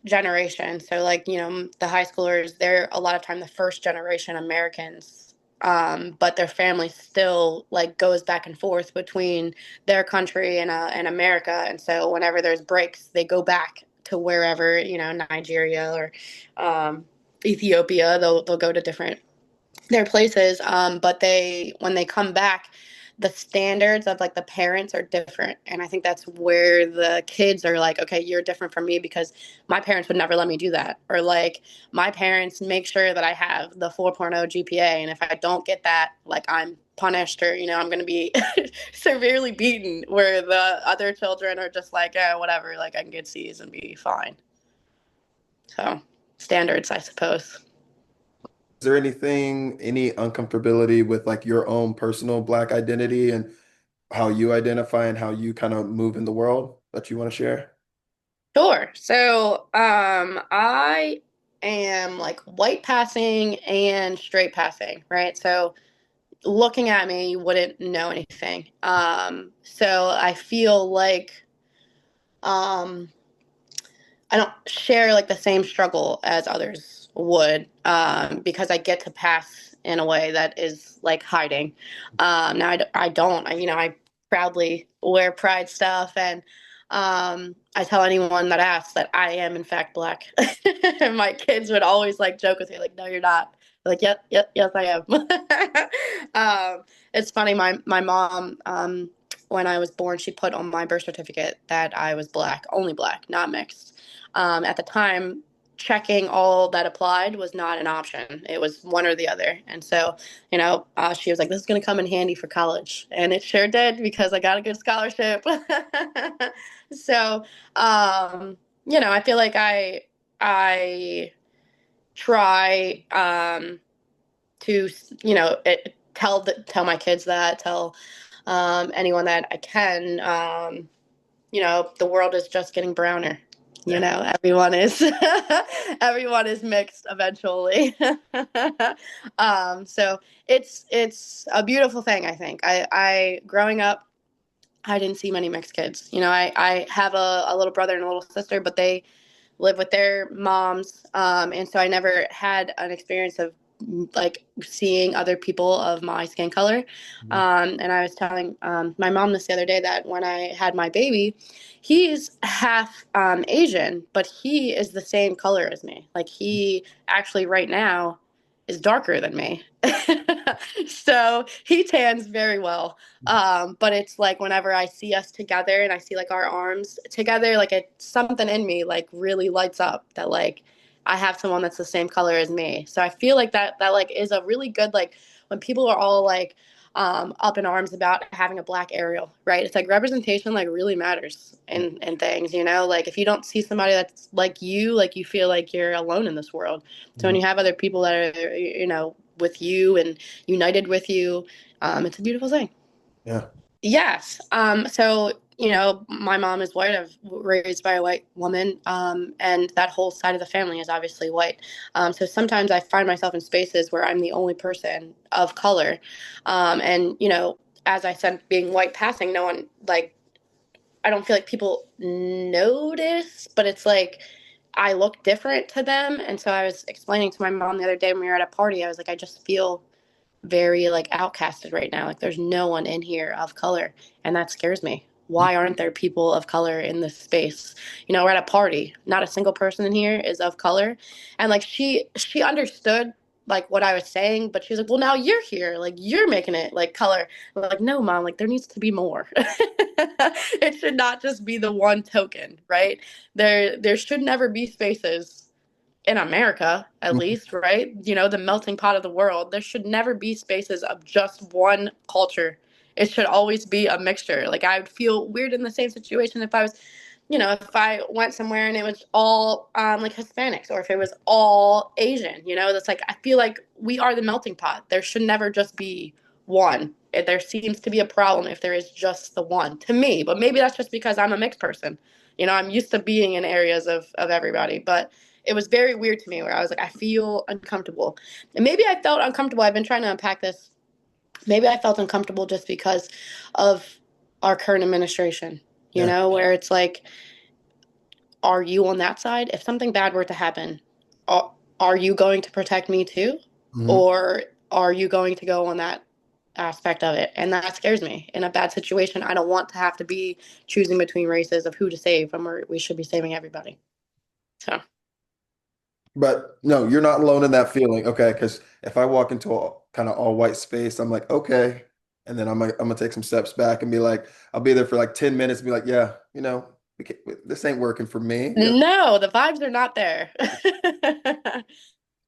generation. So like, the high schoolers, they're a lot of time the first generation Americans. But their family still like goes back and forth between their country and America. And so whenever there's breaks, they go back to wherever, Nigeria or Ethiopia. They'll go to different their places. But when they come back, the standards of like the parents are different, and I think that's where the kids are like, okay, you're different from me because my parents would never let me do that, or like my parents make sure that I have the 4.0 GPA, and if I don't get that, like I'm punished, or I'm going to be severely beaten. Where the other children are just like, yeah, whatever, like I can get C's and be fine. So standards, I suppose. Is there any uncomfortability with like your own personal Black identity and how you identify and how you kind of move in the world that you want to share? Sure. So, I am like white passing and straight passing, right? So, looking at me, you wouldn't know anything. So I feel like, um, I don't share like the same struggle as others would, because I get to pass in a way that is like hiding. Now I don't. I proudly wear pride stuff, and I tell anyone that asks that I am in fact Black. And my kids would always like joke with me, like, "No, you're not." Like, "Yep, yep, yes, I am." It's funny. My mom, when I was born, she put on my birth certificate that I was Black, only Black, not mixed. At the time, checking all that applied was not an option. It was one or the other. And so, she was like, this is going to come in handy for college. And it sure did because I got a good scholarship. So, I feel like I try, to, tell my kids that, tell, anyone that I can, the world is just getting browner. Yeah. Everyone is everyone is mixed eventually. So it's a beautiful thing. I think I growing up, I didn't see many mixed kids. I have a little brother and a little sister, but they live with their moms, and so I never had an experience of like seeing other people of my skin color. Mhm. And I was telling my mom this the other day that when I had my baby, he's half Asian, but he is the same color as me. Like he actually right now is darker than me. So he tans very well. But it's like whenever I see us together and I see like our arms together, like it's something in me like really lights up that like I have someone that's the same color as me. So I feel like that like is a really good like when people are all like up in arms about having a Black Ariel, right? It's like representation like really matters in things, like if you don't see somebody that's like you feel like you're alone in this world. So when Mhm. you have other people that are, with you and united with you, it's a beautiful thing. Yeah. Yes. So, my mom is white. I was raised by a white woman, and that whole side of the family is obviously white. So sometimes I find myself in spaces where I'm the only person of color. And, as I said, being white passing, no one, like, I don't feel like people notice, but it's like I look different to them. And so I was explaining to my mom the other day when we were at a party, I was like, I just feel very like outcasted right now. Like there's no one in here of color, and that scares me. Why aren't there people of color in this space? We're at a party. Not a single person in here is of color. And like she understood like what I was saying, but she was like, well, now you're here, like you're making it like color. I'm like, no, mom, like there needs to be more. It should not just be the one token, right? There should never be spaces in America, at Mhm. least, right? You know, the melting pot of the world. There should never be spaces of just one culture. It should always be a mixture. Like I would feel weird in the same situation if I was, if I went somewhere and it was all like Hispanics or if it was all Asian, that's like I feel like we are the melting pot. There should never just be one. There seems to be a problem if there is just the one to me, but maybe that's just because I'm a mixed person. I'm used to being in areas of everybody, but it was very weird to me where I was like, I feel uncomfortable. And maybe I felt uncomfortable. I've been trying to unpack this. Maybe I felt uncomfortable just because of our current administration, Yeah. where it's like, are you on that side? If something bad were to happen, are you going to protect me too? Hmm. Or are you going to go on that aspect of it? And that scares me. In a bad situation, I don't want to have to be choosing between races of who to save when we should be saving everybody. So. But no, you're not alone in that feeling. Okay, because if I walk into a kind of all white space, I'm like, okay. And then I'm gonna take some steps back and be like, I'll be there for like 10 minutes and be like, yeah, this ain't working for me. No, the vibes are not there.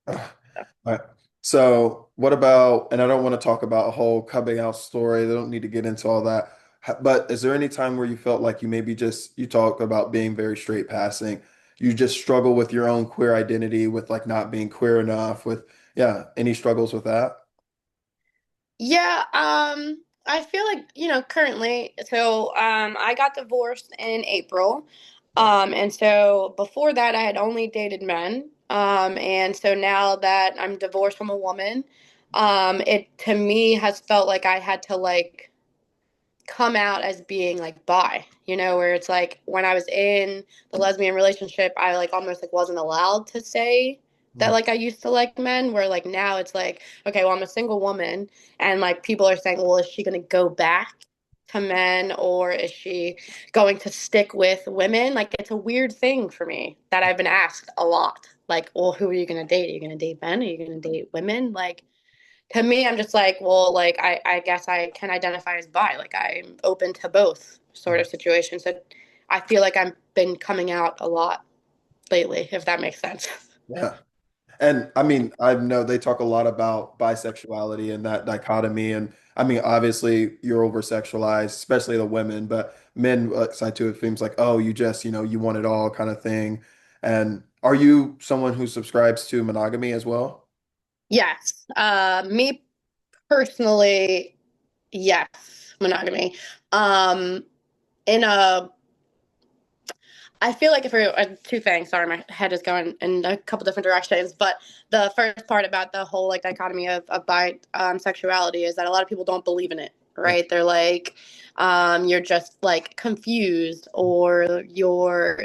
All right. So, what about, and I don't want to talk about a whole coming out story. They don't need to get into all that. But is there any time where you felt like you maybe just, you talk about being very straight passing, you just struggle with your own queer identity, with like not being queer enough, with, yeah, any struggles with that? Yeah, I feel like, currently, so I got divorced in April. Okay. And so before that I had only dated men. And so now that I'm divorced from a woman, it to me has felt like I had to like come out as being like bi, where it's like when I was in the lesbian relationship, I like almost like wasn't allowed to say that Mm. like I used to like men, where like now it's like, okay, well, I'm a single woman and like people are saying, well, is she going to go back to men or is she going to stick with women? Like it's a weird thing for me that I've been asked a lot. Like, well, who are you going to date? Are you going to date men? Are you going to date women? Like to me, I'm just like, well, like I guess I can identify as bi. Like I'm open to both sort of situations. So I feel like I've been coming out a lot lately, if that makes sense. Yeah. And I mean, I know they talk a lot about bisexuality and that dichotomy. And I mean, obviously, you're over sexualized, especially the women, but men side to it seems like, oh, you just, you want it all kind of thing. And are you someone who subscribes to monogamy as well? Yes. Me personally, yes, monogamy. Um, in a I feel like if we're two things, sorry, my head is going in a couple different directions. But the first part about the whole like dichotomy of bisexuality is that a lot of people don't believe in it, Yeah. right? They're like, you're just like confused, or you're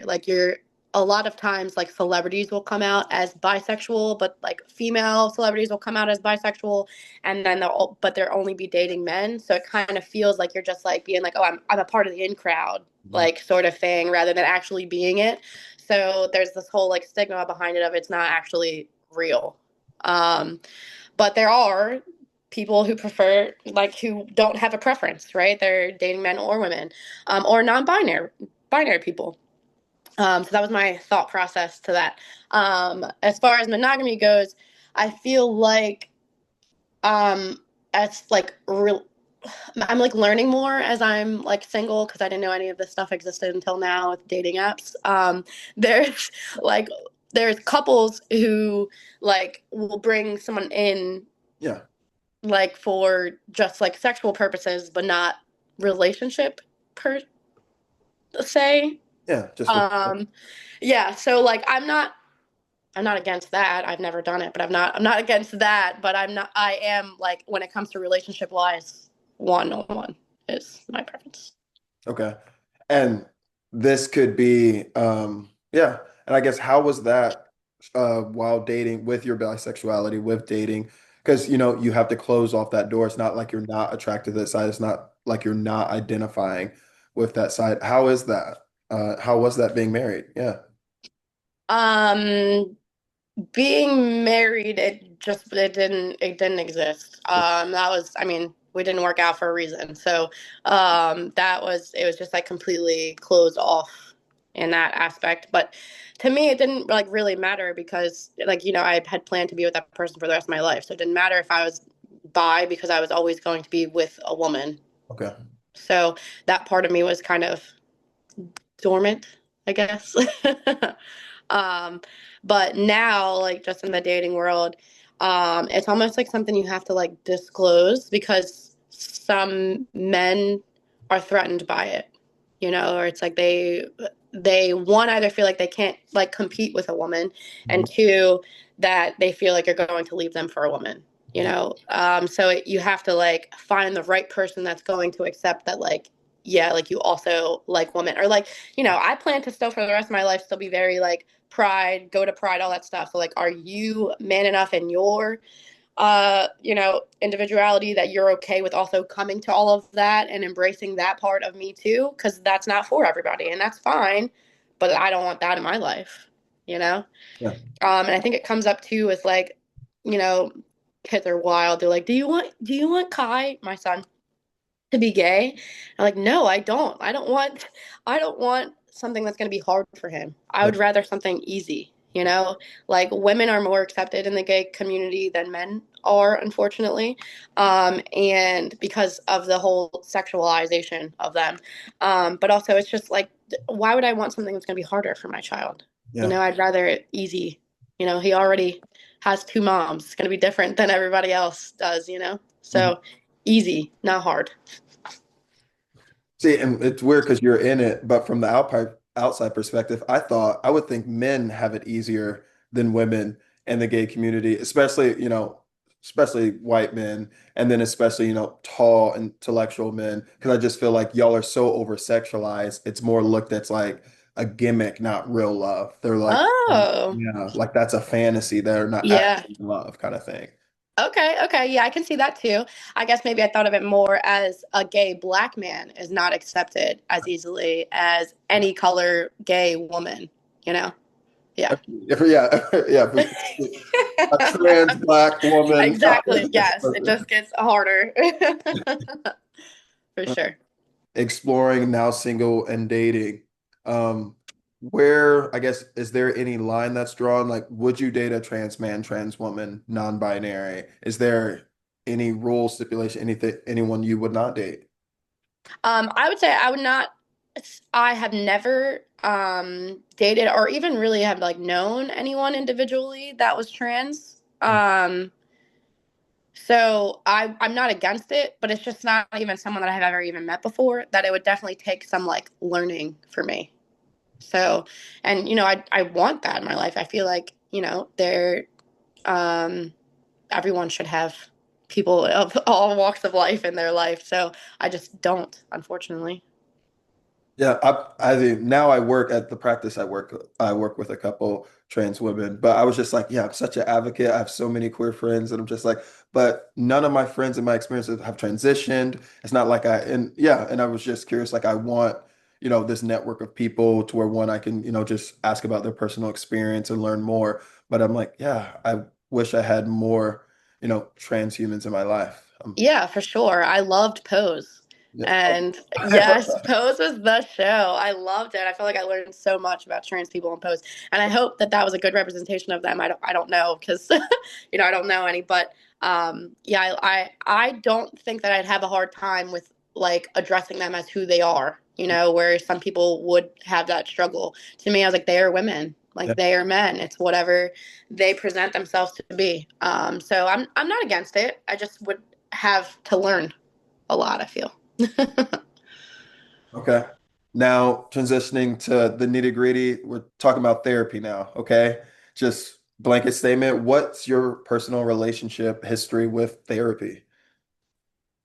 a lot of times like celebrities will come out as bisexual, but like female celebrities will come out as bisexual, and then they'll only be dating men. So it kind of feels like you're just like being like, oh, I'm a part of the in crowd, Mhm. like sort of thing, rather than actually being it. So there's this whole like stigma behind it of it's not actually real. Um, but there are people who prefer, like, who don't have a preference, right? They're dating men or women, or binary people. So that was my thought process to that. As far as monogamy goes, I feel like as like real I'm like learning more as I'm like single because I didn't know any of this stuff existed until now with dating apps. There's like there's couples who like will bring someone in Yeah. like for just like sexual purposes, but not relationship per se. Yeah. Just for, Um, yeah, so like I'm not against that. I've never done it, but I'm not against that, but I am like when it comes to relationship wise, one on one is my preference. okay. And this could be, yeah. And I guess how was that while dating with your bisexuality, with dating? Because, you have to close off that door. It's not like you're not attracted to that side. It's not like you're not identifying with that side. How is that? How was that being married? Yeah. Um, Being married, it just it didn't exist. That was, I mean, we didn't work out for a reason. So it was just like completely closed off in that aspect. But to me, it didn't like really matter because like, I had planned to be with that person for the rest of my life. So it didn't matter if I was bi because I was always going to be with a woman. Okay. So that part of me was kind of dormant, I guess. um, but now, like just in the dating world, it's almost like something you have to like disclose because some men are threatened by it, or it's like they one either feel like they can't like compete with a woman, and two that they feel like you're going to leave them for a woman. So you have to like find the right person that's going to accept that like yeah, like you also like women or like I plan to still for the rest of my life still be very like pride, go to pride, all that stuff. So like, are you man enough in your individuality that you're okay with also coming to all of that and embracing that part of me too? Because that's not for everybody, and that's fine. But I don't want that in my life, you know. Yeah. And I think it comes up too with like, you know, kids are wild. They're like, do you want Kai, my son, to be gay? I'm like, no, I don't. I don't want something that's going to be hard for him. I Yeah. would rather something easy, like women are more accepted in the gay community than men are, unfortunately. And because of the whole sexualization of them. But also it's just like, why would I want something that's going to be harder for my child? Yeah. I'd rather it easy. He already has two moms. It's going to be different than everybody else does. Mhm. So easy, not hard. See, and it's weird because you're in it, but from the outside perspective, I would think men have it easier than women in the gay community, especially, especially white men, and then especially, tall intellectual men, because I just feel like y'all are so over sexualized. It's more looked at like a gimmick, not real love. They're like, Oh, yeah, like that's a fantasy. They're not yeah. actually in love kind of thing. Okay, okay. Yeah, I can see that too. I guess maybe I thought of it more as a gay black man is not accepted as easily as any color gay woman, you know? Yeah. Yeah, yeah, a trans black woman. Exactly. Yes. It just gets harder. For sure. Exploring now single and dating. Um, where, I guess, is there any line that's drawn? Like, would you date a trans man, trans woman, non-binary? Is there any rule, stipulation, anything, anyone you would not date? I would say I would not. I have never dated or even really have like known anyone individually that was trans. So I'm not against it, but it's just not even someone that I have ever even met before. That it would definitely take some like learning for me. So, and I want that in my life. I feel like there um, everyone should have people of all walks of life in their life. So I just don't, unfortunately. Yeah, I think now I work at the practice I work with a couple trans women, but I was just like, yeah, I'm such an advocate. I have so many queer friends, and I'm just like, but none of my friends in my experiences have transitioned. It's not like and yeah, and I was just curious, like I want, this network of people to where one I can, just ask about their personal experience and learn more. But I'm like, yeah, I wish I had more, trans humans in my life. Yeah, for sure. I loved Pose. Yeah. And yes, Pose was the show. I loved it. I felt like I learned so much about trans people in Pose. And I hope that that was a good representation of them. I don't know because I don't know any, but yeah, I don't think that I'd have a hard time with like addressing them as who they are, where some people would have that struggle. To me, I was like, they are women. Yeah. Like they are men. It's whatever they present themselves to be. So I'm not against it. I just would have to learn a lot, I feel. Okay. Now, transitioning to the nitty-gritty, we're talking about therapy now, okay? Just blanket statement. What's your personal relationship history with therapy?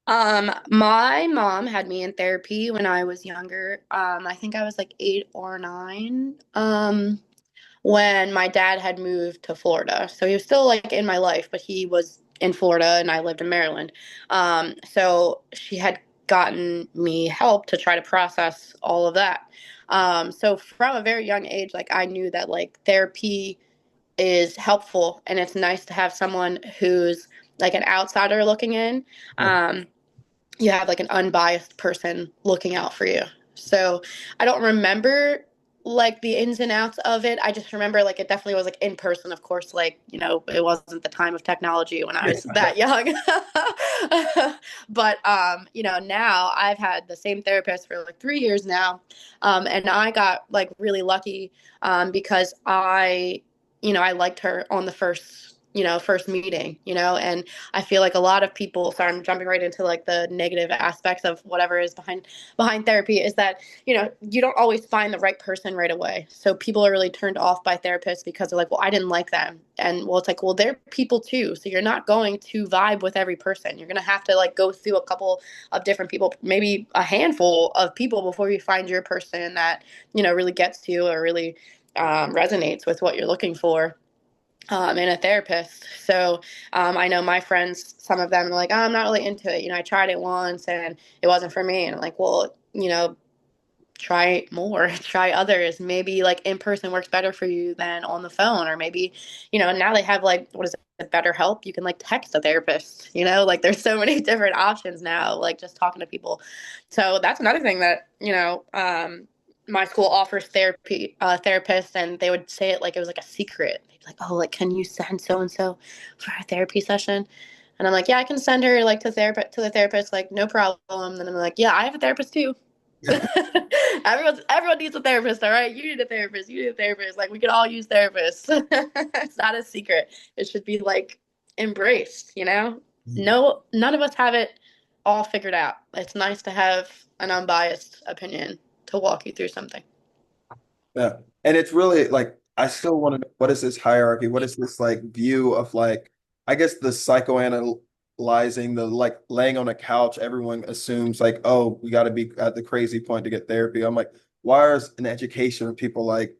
My mom had me in therapy when I was younger. I think I was like 8 or 9. When my dad had moved to Florida. So he was still like in my life, but he was in Florida and I lived in Maryland. So she had gotten me help to try to process all of that. So from a very young age, like I knew that like therapy is helpful, and it's nice to have someone who's like an outsider looking in. Yeah. Um, you have like an unbiased person looking out for you. So I don't remember like the ins and outs of it. I just remember like it definitely was like in person, of course, like, it wasn't the time of technology when I was that young. But now I've had the same therapist for like 3 years now. And I got like really lucky because I liked her on the first meeting, and I feel like a lot of people, sorry, I'm jumping right into like the negative aspects of whatever is behind therapy, is that, you don't always find the right person right away. So people are really turned off by therapists because they're like, well, I didn't like them. And well, it's like, well, they're people too. So you're not going to vibe with every person. You're going to have to like go through a couple of different people, maybe a handful of people before you find your person that, really gets to you or really resonates with what you're looking for in a therapist. So I know my friends, some of them are like, oh, I'm not really into it. I tried it once and it wasn't for me. And I'm like, well, try more, try others. Maybe like in person works better for you than on the phone. Or maybe, now they have like, what is it, BetterHelp? You can like text a therapist, like there's so many different options now, like just talking to people. So that's another thing that, my school offers therapy therapists, and they would say it like it was like a secret. They'd be like, oh, like, can you send so and so for a therapy session? And I'm like, yeah, I can send her like to the therapist, like no problem. And I'm like, yeah, I have a therapist too. Everyone needs a therapist, all right? You need a therapist. You need a therapist. Like we could all use therapists. It's not a secret. It should be like embraced. No, none of us have it all figured out. It's nice to have an unbiased opinion to walk you through something. Yeah. And it's really like I still want to know what is this hierarchy? What is this like view of like I guess the psychoanalyzing, the like laying on a couch, everyone assumes like, oh, we got to be at the crazy point to get therapy. I'm like, why is an education of people like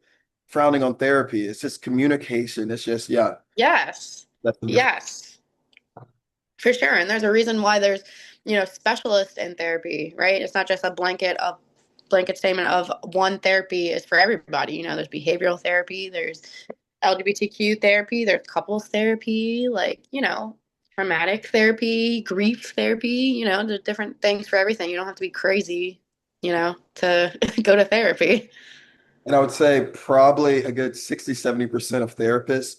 frowning on therapy? It's just communication. It's just, yeah, Yes. that's the difference. Yes. For sure. And there's a reason why there's, specialists in therapy, right? It's not just a blanket statement of one therapy is for everybody. There's behavioral therapy, there's LGBTQ therapy, there's couples therapy, like, traumatic therapy, grief therapy, there's different things for everything. You don't have to be crazy, to go to therapy. And I would say probably a good 60-70% of therapists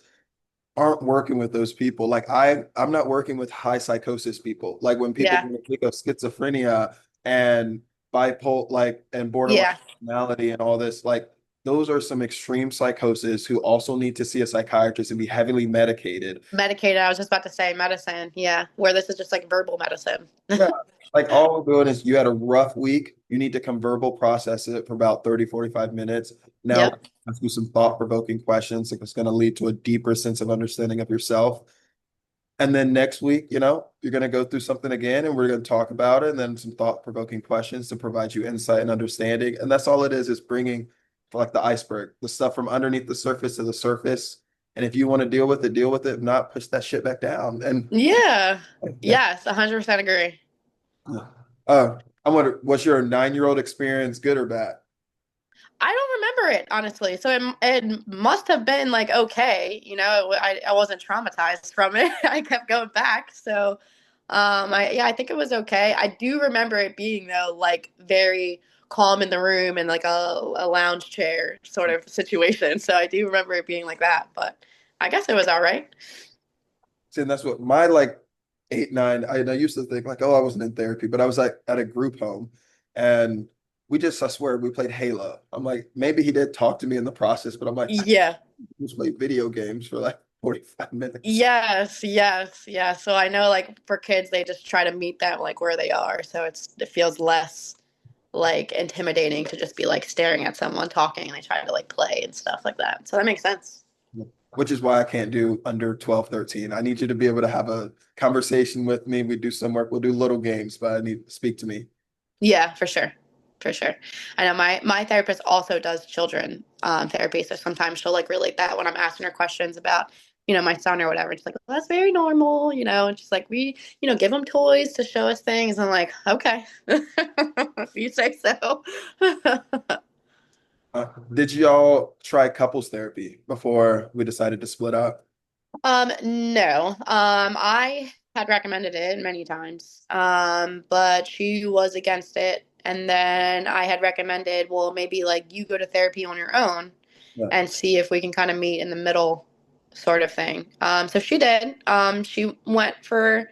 aren't working with those people. Like I'm not working with high psychosis people. Like when people Yeah. think of schizophrenia and bipolar, like and borderline Yeah. personality and all this, like those are some extreme psychosis who also need to see a psychiatrist and be heavily medicated. Medicated. I was just about to say medicine. Yeah. Where this is just like verbal medicine. Yeah. Like all we're doing is you had a rough week. You need to come verbal process it for about 30, 45 minutes. Now Yep. ask you some thought-provoking questions. Like it's going to lead to a deeper sense of understanding of yourself. And then next week, you're going to go through something again and we're going to talk about it and then some thought-provoking questions to provide you insight and understanding. And that's all it is bringing like the iceberg, the stuff from underneath the surface to the surface. And if you want to deal with it, deal with it. If not, push that shit back down. And Yeah. yeah. Yes. 100% agree. I'm wondering, was your 9-year-old experience good or bad? I don't remember it honestly. So it must have been like okay, I wasn't traumatized from it. I kept going back. So I think it was okay. I do remember it being though like very calm in the room and like a lounge chair sort of situation. So I do remember it being like that, but I guess it was all right. See, and that's what my like 8, 9, I used to think like, oh, I wasn't in therapy, but I was like at a group home and I swear, we played Halo. I'm like, maybe he did talk to me in the process, but I'm like, I Yeah. just play video games for like 45 minutes. Yes, yes, yeah. So I know like for kids they just try to meet them like where they are. So it feels less like intimidating to just be like staring at someone talking and they try to like play and stuff like that. So that makes sense. Which is why I can't do under 12, 13. I need you to be able to have a conversation with me. We do some work, we'll do little games, but I need to speak to me. Yeah, for sure. For sure. I know my therapist also does children therapy. So sometimes she'll like relate that when I'm asking her questions about, my son or whatever. She's like, well, that's very normal, and she's like, we, give him toys to show us things. I'm like, okay, if you say so. Did y'all try couples therapy before we decided to split up? No. I had recommended it many times. But she was against it. And then I had recommended, well, maybe like you go to therapy on your own Yeah. and see if we can kind of meet in the middle sort of thing. So she did. She went for,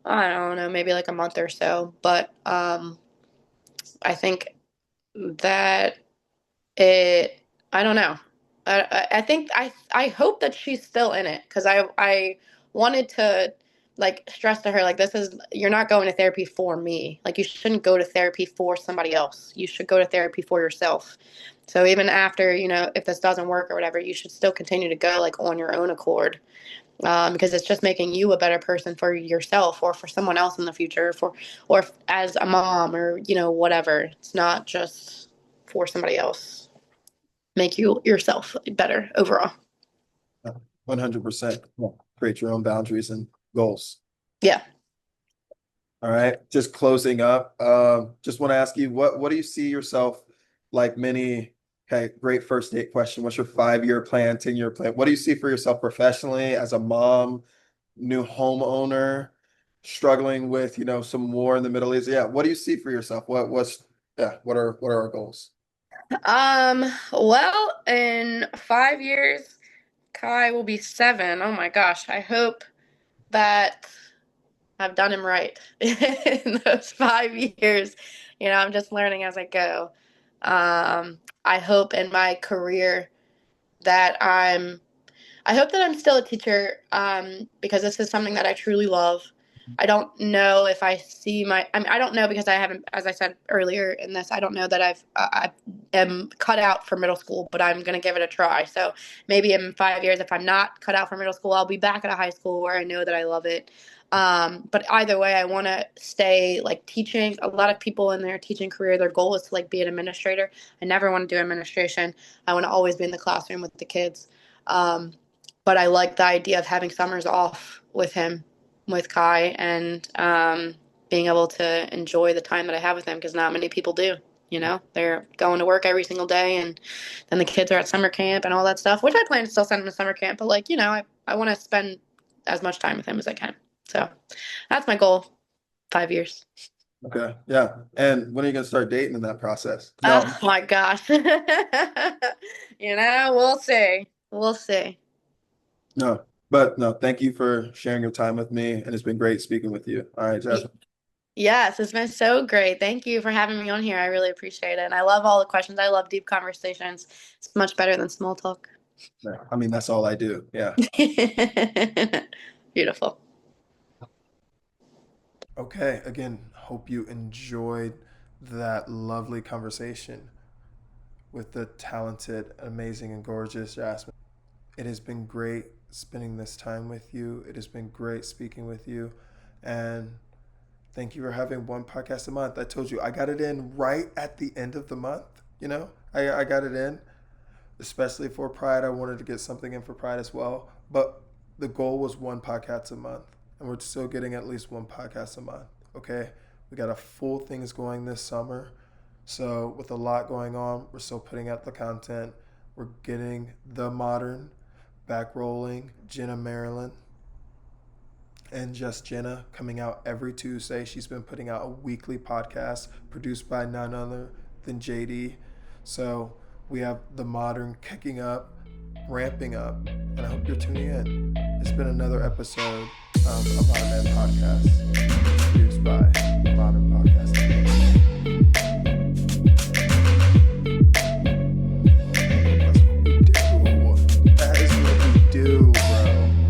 I don't know, maybe like a month or so. But I think that it, I don't know. I think I hope that she's still in it because I wanted to like stress to her like this is you're not going to therapy for me. Like you shouldn't go to therapy for somebody else. You should go to therapy for yourself. So even after, if this doesn't work or whatever, you should still continue to go like on your own accord. Because it's just making you a better person for yourself or for someone else in the future or as a mom or whatever. It's not just for somebody else. Make you yourself better overall. 100%. Create your own boundaries and goals. Yeah. All right. Just closing up. Just want to ask you, what do you see yourself like okay, great first date question. What's your 5-year plan, 10-year plan? What do you see for yourself professionally as a mom, new homeowner, struggling with, some war in the Middle East? Yeah. What do you see for yourself? What are our goals? Well, in 5 years, Kai will be 7. Oh my gosh. I hope that I've done him right in those 5 years. I'm just learning as I go. I hope in my career that I hope that I'm still a teacher because this is something that I truly love. I don't know if I see I don't know because I haven't, as I said earlier in this, I don't know that I am cut out for middle school, but I'm going to give it a try. So maybe in 5 years, if I'm not cut out for middle school, I'll be back at a high school where I know that I love it. But either way, I want to stay like teaching. A lot of people in their teaching career, their goal is to like be an administrator. I never want to do administration. I want to always be in the classroom with the kids. But I like the idea of having summers off with him, with Kai, and being able to enjoy the time that I have with him because not many people do. They're going to work every single day, and then the kids are at summer camp and all that stuff, which I plan to still send him to summer camp. But I want to spend as much time with him as I can. So that's my goal. 5 years. Okay. Yeah. And when are you going to start dating in that process? No. Oh my gosh. We'll see. We'll see. No, but no, thank you for sharing your time with me, and it's been great speaking with you. All right, Jazmine. Yes, it's been so great. Thank you for having me on here. I really appreciate it. And I love all the questions. I love deep conversations. It's much better than small talk. Yeah, I mean, that's all I do. Yeah. Beautiful. Okay. Again, hope you enjoyed that lovely conversation with the talented, amazing, and gorgeous Jazmine. It has been great spending this time with you. It has been great speaking with you. And thank you for having one podcast a month. I told you I got it in right at the end of the month. I got it in, especially for Pride. I wanted to get something in for Pride as well. But the goal was one podcast a month. And we're still getting at least one podcast a month. Okay. We got a full things going this summer. So with a lot going on, we're still putting out the content. We're getting the modern back rolling, Jenna Maryland, and Just Jenna coming out every Tuesday. She's been putting out a weekly podcast produced by none other than JD. So we have the modern kicking up, ramping up, and I hope you're tuning in. It's been another episode of Our Man Podcast, produced by Modern Podcast.